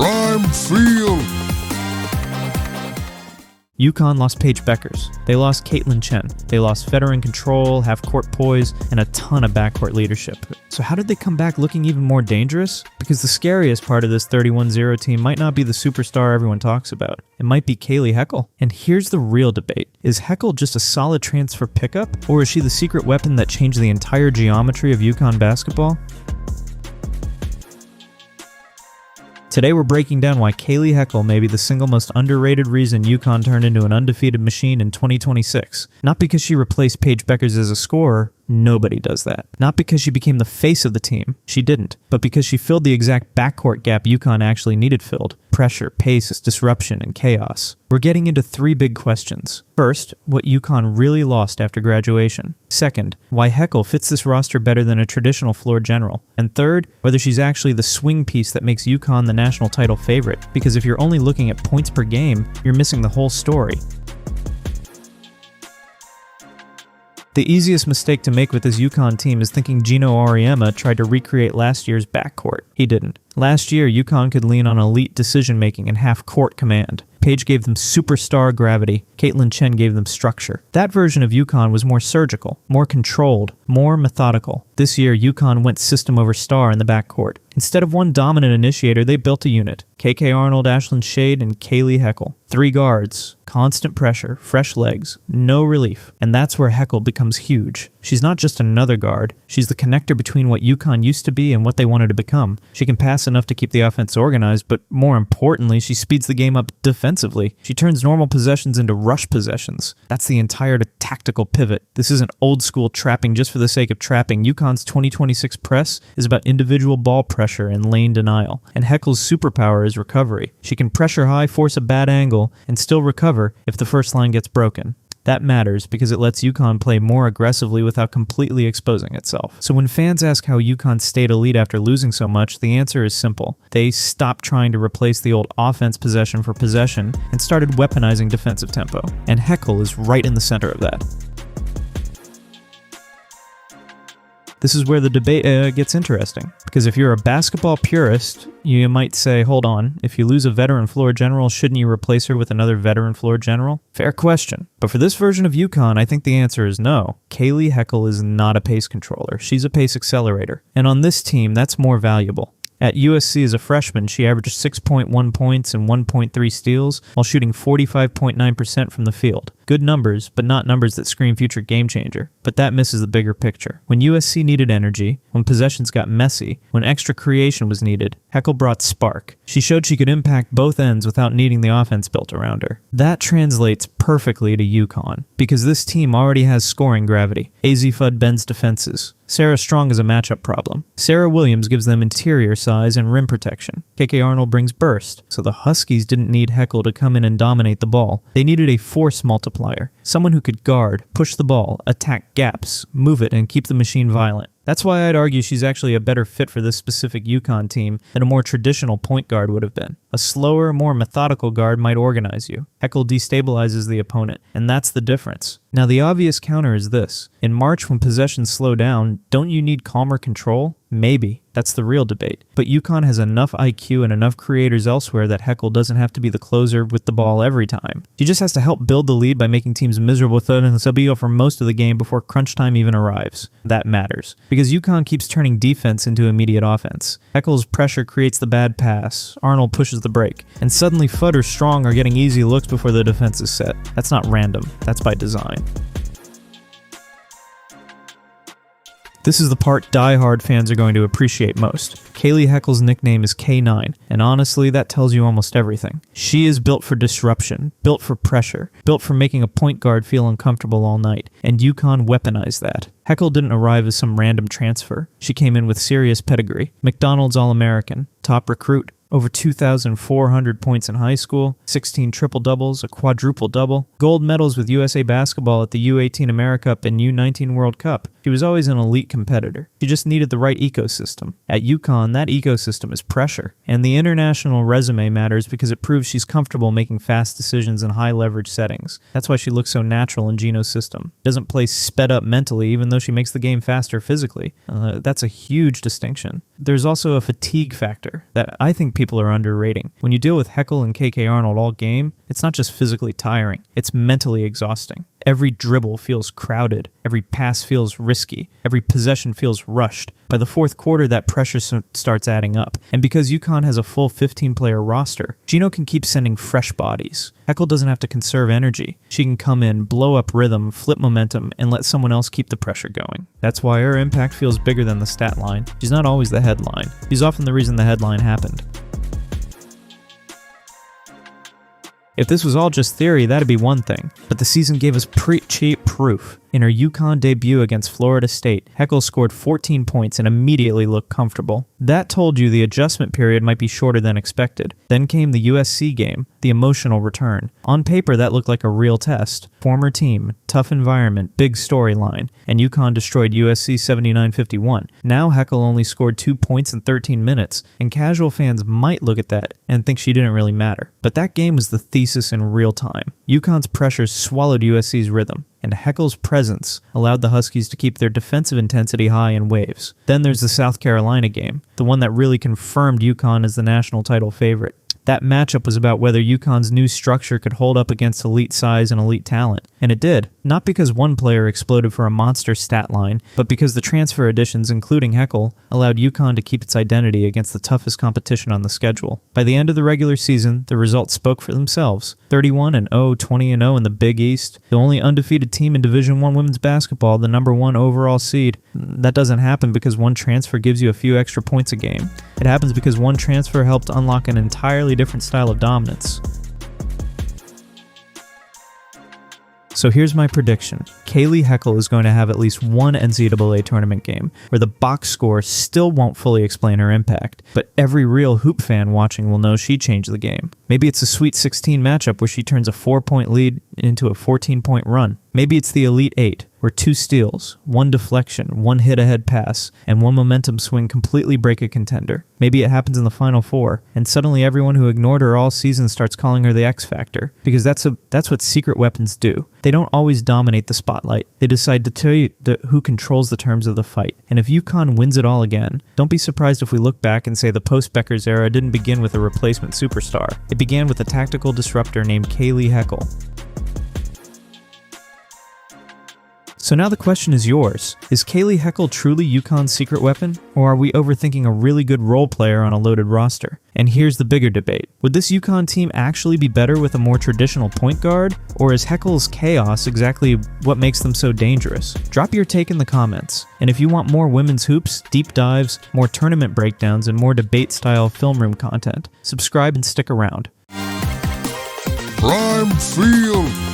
Prime Field. UConn lost Paige-Beckers. They lost Caitlin Chen. They lost veteran control, half-court poise, and a ton of backcourt leadership. So how did they come back looking even more dangerous? Because the scariest part of this 31-0 team might not be the superstar everyone talks about. It might be Kayleigh Heckel. And here's the real debate. Is Heckle just a solid transfer pickup? Or is she the secret weapon that changed the entire geometry of UConn basketball? Today we're breaking down why Kayleigh Heckel may be the single most underrated reason UConn turned into an undefeated machine in 2026. Not because she replaced Paige-Beckers as a scorer, nobody does that. Not because she became the face of the team, she didn't, but because she filled the exact backcourt gap UConn actually needed filled. Pressure, pace, disruption, and chaos. We're getting into three big questions. First, what UConn really lost after graduation. Second, why Heckel fits this roster better than a traditional floor general. And third, whether she's actually the swing piece that makes UConn the national title favorite. Because if you're only looking at points per game, you're missing the whole story. The easiest mistake to make with this UConn team is thinking Geno Auriemma tried to recreate last year's backcourt. He didn't. Last year, UConn could lean on elite decision-making and half-court command. Paige gave them superstar gravity. Caitlin Chen gave them structure. That version of UConn was more surgical, more controlled, more methodical. This year, UConn went system over star in the backcourt. Instead of one dominant initiator, they built a unit. KK Arnold, Ashlyn Shade, and Kayleigh Heckel. 3 guards, constant pressure, fresh legs, no relief. And that's where Heckel becomes huge. She's not just another guard. She's the connector between what UConn used to be and what they wanted to become. She can pass enough to keep the offense organized, but more importantly, she speeds the game up defensively. She turns normal possessions into rush possessions. That's the entire tactical pivot. This isn't old school trapping just for the sake of trapping. UConn's 2026 press is about individual ball pressure and lane denial. And Heckel's superpower is recovery. She can pressure high, force a bad angle, and still recover if the first line gets broken. That matters because it lets UConn play more aggressively without completely exposing itself. So when fans ask how UConn stayed elite after losing so much, the answer is simple. They stopped trying to replace the old offense possession for possession and started weaponizing defensive tempo. And Heckle is right in the center of that. This is where the debate gets interesting, because if you're a basketball purist, you might say, hold on, if you lose a veteran floor general, shouldn't you replace her with another veteran floor general? Fair question. But for this version of UConn, I think the answer is no. Kayleigh Heckel is not a pace controller. She's a pace accelerator. And on this team, that's more valuable. At USC as a freshman, she averaged 6.1 points and 1.3 steals while shooting 45.9% from the field. Good numbers, but not numbers that scream future game changer. But that misses the bigger picture. When USC needed energy, when possessions got messy, when extra creation was needed, Heckle brought spark. She showed she could impact both ends without needing the offense built around her. That translates perfectly to UConn, because this team already has scoring gravity. Azzi Fudd bends defenses. Sarah Strong is a matchup problem. Sarah Williams gives them interior size and rim protection. KK Arnold brings burst. So the Huskies didn't need Heckle to come in and dominate the ball. They needed a force multiplier. Someone who could guard, push the ball, attack gaps, move it, and keep the machine violent. That's why I'd argue she's actually a better fit for this specific UConn team than a more traditional point guard would have been. A slower, more methodical guard might organize you. Heckle destabilizes the opponent, and that's the difference. Now the obvious counter is this. In March, when possessions slow down, don't you need calmer control? Maybe. That's the real debate. But UConn has enough IQ and enough creators elsewhere that Heckle doesn't have to be the closer with the ball every time. She just has to help build the lead by making teams miserable with Sabio for most of the game before crunch time even arrives. That matters. Because UConn keeps turning defense into immediate offense. Heckle's pressure creates the bad pass. Arnold pushes the break. And suddenly Fudd or Strong are getting easy looks before the defense is set. That's not random. That's by design. This is the part die-hard fans are going to appreciate most. Kayleigh Heckel's nickname is K9, and honestly, that tells you almost everything. She is built for disruption, built for pressure, built for making a point guard feel uncomfortable all night, and UConn weaponized that. Heckel didn't arrive as some random transfer. She came in with serious pedigree. McDonald's All-American, top recruit, over 2,400 points in high school, 16 triple-doubles, a quadruple-double, gold medals with USA Basketball at the U18 AmeriCup and U19 World Cup. She was always an elite competitor. She just needed the right ecosystem. At UConn, that ecosystem is pressure. And the international resume matters because it proves she's comfortable making fast decisions in high-leverage settings. That's why she looks so natural in Geno's system. Doesn't play sped up mentally, even though she makes the game faster physically. That's a huge distinction. There's also a fatigue factor that I think people are underrating. When you deal with Heckle and KK Arnold all game, it's not just physically tiring, it's mentally exhausting. Every dribble feels crowded, every pass feels risky, every possession feels rushed. By the fourth quarter, that pressure starts adding up. And because UConn has a full 15-player roster, Geno can keep sending fresh bodies. Heckle doesn't have to conserve energy. She can come in, blow up rhythm, flip momentum, and let someone else keep the pressure going. That's why her impact feels bigger than the stat line. She's not always the headline. She's often the reason the headline happened. If this was all just theory, that'd be one thing, but the season gave us cheap proof. In her UConn debut against Florida State, Heckle scored 14 points and immediately looked comfortable. That told you the adjustment period might be shorter than expected. Then came the USC game, the emotional return. On paper, that looked like a real test. Former team, tough environment, big storyline, and UConn destroyed USC 79-51. Now Heckle only scored 2 points in 13 minutes, and casual fans might look at that and think she didn't really matter. But that game was the thesis in real time. UConn's pressures swallowed USC's rhythm, and Heckle's presence allowed the Huskies to keep their defensive intensity high in waves. Then there's the South Carolina game, the one that really confirmed UConn as the national title favorite. That matchup was about whether UConn's new structure could hold up against elite size and elite talent, and it did. Not because one player exploded for a monster stat line, but because the transfer additions, including Heckle, allowed UConn to keep its identity against the toughest competition on the schedule. By the end of the regular season, the results spoke for themselves. 31-0, 20-0 in the Big East, the only undefeated team in Division I women's basketball, the number 1 overall seed. That doesn't happen because one transfer gives you a few extra points a game. It happens because one transfer helped unlock an entirely different style of dominance. So here's my prediction. Kayleigh Heckel is going to have at least one NCAA tournament game where the box score still won't fully explain her impact, but every real hoop fan watching will know she changed the game. Maybe it's a Sweet 16 matchup where she turns a 4-point lead into a 14-point run. Maybe it's the Elite 8, where 2 steals, 1 deflection, 1 hit-ahead pass, and 1 momentum swing completely break a contender. Maybe it happens in the Final Four, and suddenly everyone who ignored her all season starts calling her the X Factor, because that's what secret weapons do. They don't always dominate the spotlight. They decide to tell you who controls the terms of the fight. And if UConn wins it all again, don't be surprised if we look back and say the post-Beckers era didn't begin with a replacement superstar. It began with a tactical disruptor named Kayleigh Heckel. So now the question is yours. Is Kayleigh Heckel truly UConn's secret weapon? Or are we overthinking a really good role player on a loaded roster? And here's the bigger debate. Would this UConn team actually be better with a more traditional point guard? Or is Heckel's chaos exactly what makes them so dangerous? Drop your take in the comments. And if you want more women's hoops, deep dives, more tournament breakdowns, and more debate-style film room content, subscribe and stick around. Prime Field!